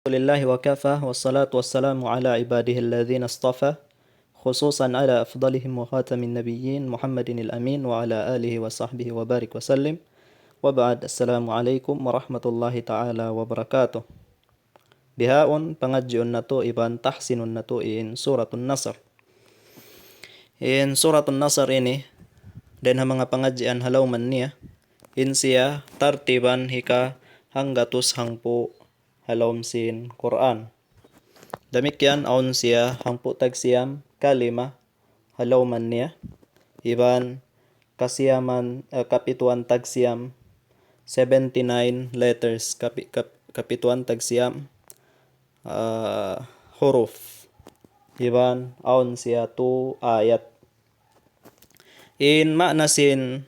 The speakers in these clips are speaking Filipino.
لله وكفى والصلاة والسلام على عباده الذين اصطفى خصوصا على أفضلهم وخاتم النبيين محمد الأمين وعلى آله وصحبه وبارك وسلم وبعد السلام عليكم ورحمة الله تعالى وبركاته Bihaun pengajian nato iban tahsinun nato in suratun Nasr. In suratun Nasr ini dan mga pengajian halauman niya in siya tartiban hika hanggatus hangpu halom sin Quran. Demikian aun siya hangpu tagsiyam kalima halauman niya iban kasiyaman kapituan tagsiyam 79 letters kapituan tagsiyam huruf iban aun siya tu ayat in makna sin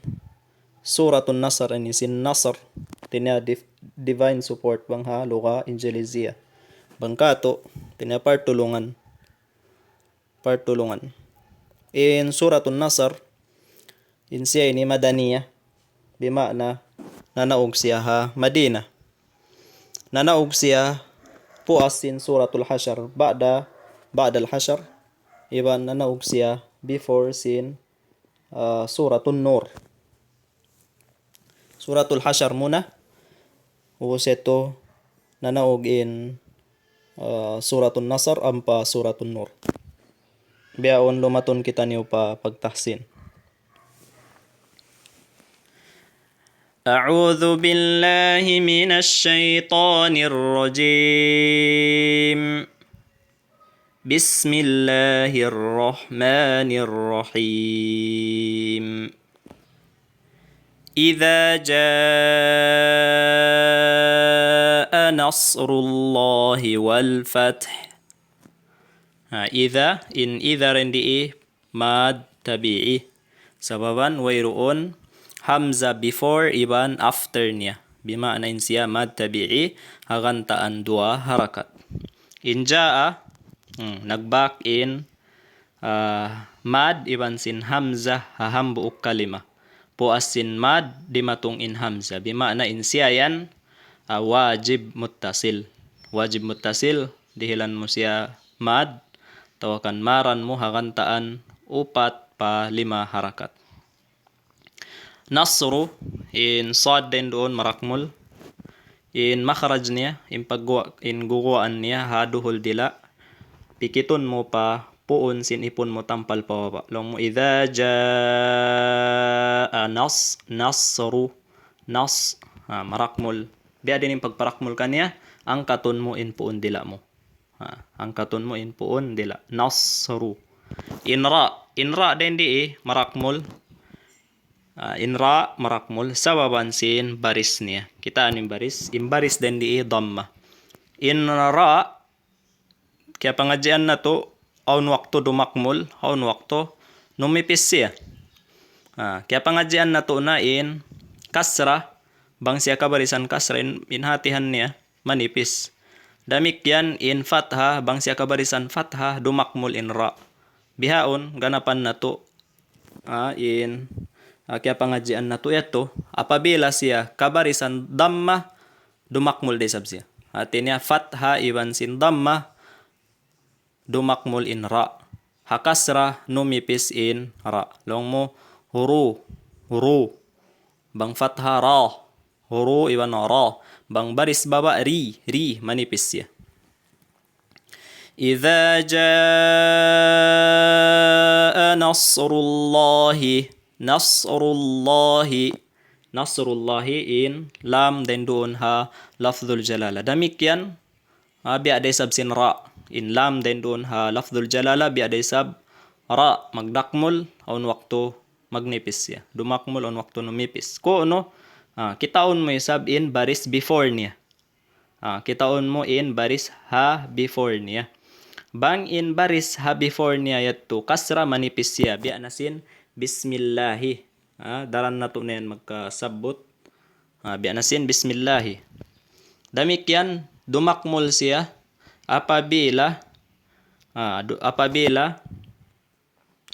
suratun Nasr ini sin Nasr tinya divine support bangha luga Injilizia bangkato tinya partulungan in suratun Nasr in siya ini madaniyah bimakna nanaog siya ha Madinah nanaog siya puas sin suratul Hasyr ba'dal Hasyr iban nanaog siya before sin suratun Nur suratul Hasyr muna useto nanaog in suratun Nasr ampa suratun Nur biaon lumaton kita niyo pa pagtahsin. أعوذ بالله من الشيطان الرجيم بسم الله الرحمن الرحيم إذا جاء نصر الله والفتح إذا إن إذا رندي ماد tabi'i sababan wayroon hamza before iban after niya bima'na in siya mad tabi'i hagantaan dua harakat in jaa nagback in mad iban sin hamza hahambuuk kalima puas sin mad dimatong in hamza bima'na in siya yan wajib muttasil dihilan mo siya mad tawakan maran mo hagantaan upat pa lima harakat. Nasru in sad din doon marakmul in makharaj niya in guguan niya haduhul dila pikiton mo pa puon sin ipon mo tampal pa baba long mo idza jaa nasru marakmul biya din in pagparakmul kaniya ang katon mo in puon dila mo nasru inra din di marakmul inra marakmul sababan sin baris niya kita aning baris in baris din di dhamma inra kaya pengajian na to aun waktu dumakmul aun waktu numipis siya kaya pengajian na to na in kasra bang siya kabarisan kasra in hatihan niya manipis damikyan in fathah bang siya kabarisan fathah dumakmul in ra bihaon ganapan na to in kaya pengajian na to yato apabila siya kabarisan dhamma dumakmul desab siya artinya fathah iban sin dhamma dumakmul in ra hakasra numipis in ra long mo huru bang fathah ra huru iban ra bang baris baba ri manipis siya إذا جاء نصر الله in lam dan doon ha lafzul jalala demikian biada sab sin ra in lam dan doon ha lafzul jalala biada sab ra magdakmul on waktu magnipis ya dumakmul on waktu numipis ko no kitaon mo sab in baris before niya kitaon mo in baris ha before niya bang in baris ha before niya yato kasra manipis siya biya nasin bismillahi daran na to na yan magkasabot biya nasin bismillahi damikyan dumakmul siya apabila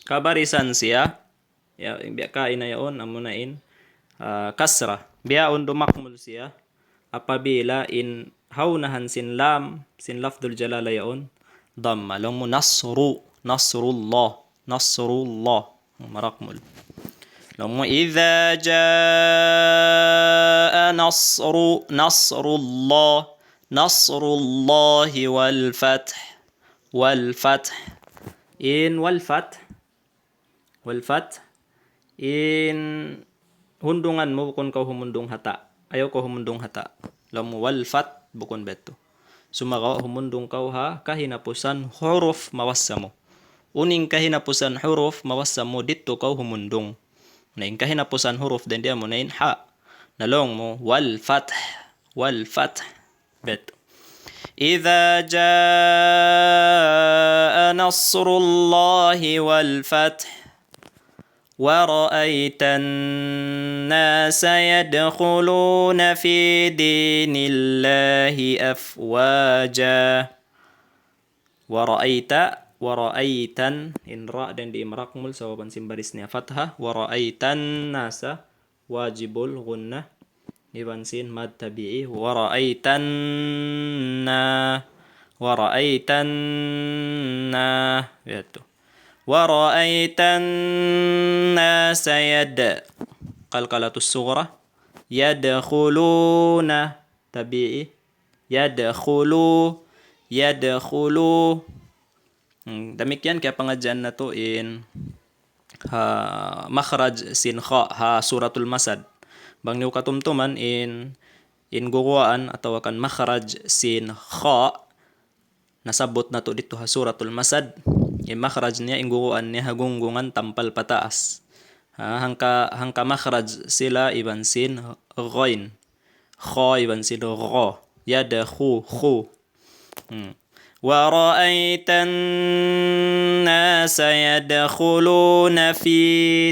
kabarisan siya biya kain na yaon amunain kasra biyaon dumakmul siya apabila in haunahan sin lam, sin lafdul jalala yaon, dhamma. Long mo nasrullah, nasrullah. Marakmul. Long mo idza jaa nasrullah, nasrullahi wal fath. In wal fath in hundungan mo bukon kau humundung hata. Ayaw ko humundung hata. Long mo wal fath bukon beto. Sumakaw humundung kau ha kahinapusan huruf mawassa mo. Uning kahinapusan huruf mawassa mo dito kau humundung. Naing kahinapusan huruf den dia mo nain ha. Nalong mo wal fath beto. إذا جاء نصر الله والفتح ورأيت الناس يدخلون في دين الله أفواجا ورأيتن إن راء dan diimrakmul sawaban simbarisnya fathah ورأيتن الناس wajibul gunnah iban sin mad tabi'i wara'aitanna yaitu wara'aitanna sayad qalqalatus sughra yadkhuluna tabi'i yadkhulu demikian kaya pengajian na to in makhraj sin kha ha suratul masad. Bang niyo katumtuman in guguan atau akan makhraj sin kha nasabot na to dito ha suratul masad. In makhraj niya in guguan niya hagunggungan tampal pataas. Hangka makhraj sila iban sin ghain. Kha iban sin gha. Yada khu. ورأيت الناس يدخلون في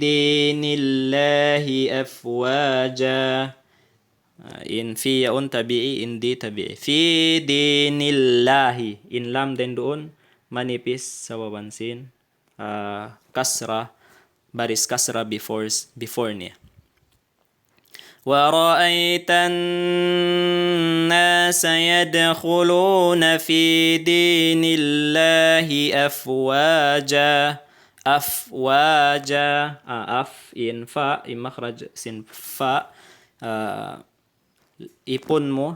دين الله أفواجا in fi yaun tabi'i in di tabi'i fi dinillahi in lam den doon manipis sa wabansin kasra baris kasra before niya. ورأيت الناس يدخلون في دين الله أفواجا in fa in makhraj sin fa ipon mo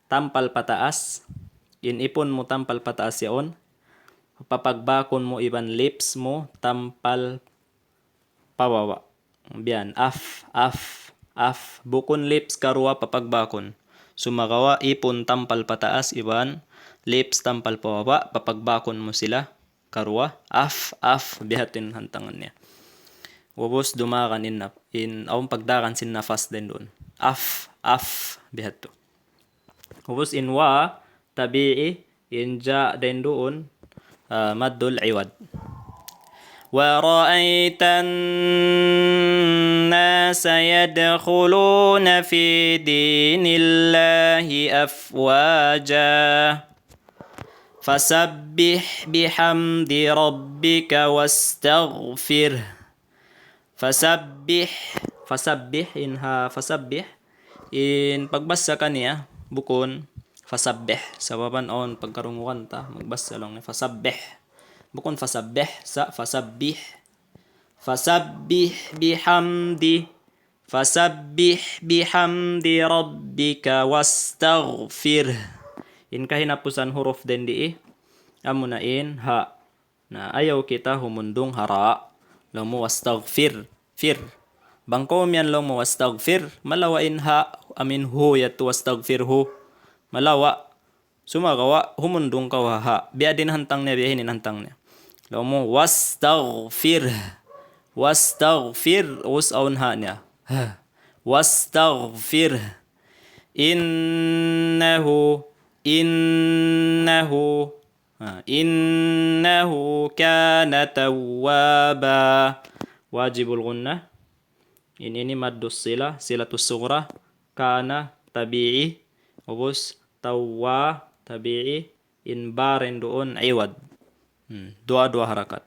tampal pataas in ipon mo tampal pataas yaon papagbakon mo iban lips mo tampal pababa biyan af bukon lips karua papagbakon sumakawa ipon tampal pataas iban lips tampal pababa papagbakon mo sila karua af bihatin hantangan niya wabos dumakan in awang pagdakan sin nafas din doon af bihat to wabos in wa tabi'i in ja din doon maddul iwad ورأيت الناس يدخلون في دين الله أفواجا فسبح بحمد ربك واستغفره Fasabbih in pagbasa kaniya bukon fasabbih sababan on pagkarunguan ta magbasa lang ni fasabbih bukon fasabbih sa fasabbih bihamdi rabbika wastaghfir in kahinapusan huruf den di amo na in ha na ayaw kita humundong hara lang mo wastaghfir bangko miyan lang mo wastaghfir malawain ha amin hu yatu wastaghfirhu malawa sumagawa humundong ka ha biya din hantang niya biyahin hantang niya lang mo wastaghfir us aun ha niya wastaghfir innahu kana tawwaba wajibul gunnah in ini maddus silatus sughra kana tabi'i ubus tawwa tabi'i in baren doon iwad dua harakat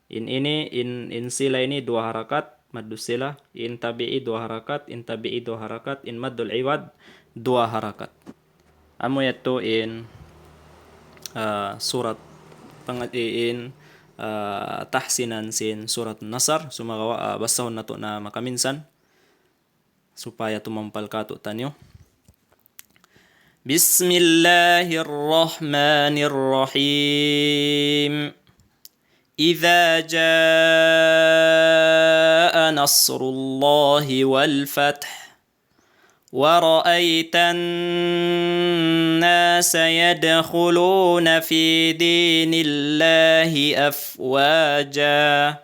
in sila ini dua harakat maddu sila, in tabi'i 2 harakat, in tabi'i 2 harakat, in maddul iwad 2 harakat. Amo yato in surat pangatiin tahsinan sin surat Nasr. Sumagawa basahon nato na makaminsan supaya tumampal kato tanyo. Bismillahirrahmanirrahim. إذا جاء نصر الله والفتح ورأيت الناس يدخلون في دين الله أفواجا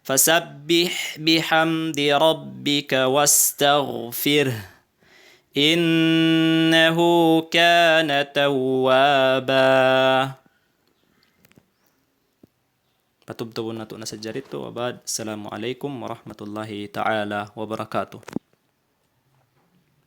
فسبح بحمد ربك واستغفره إنه كان توابا. Patubtubon nato na sa jarito. Wabad. Assalamualaikum warahmatullahi ta'ala wabarakatuh.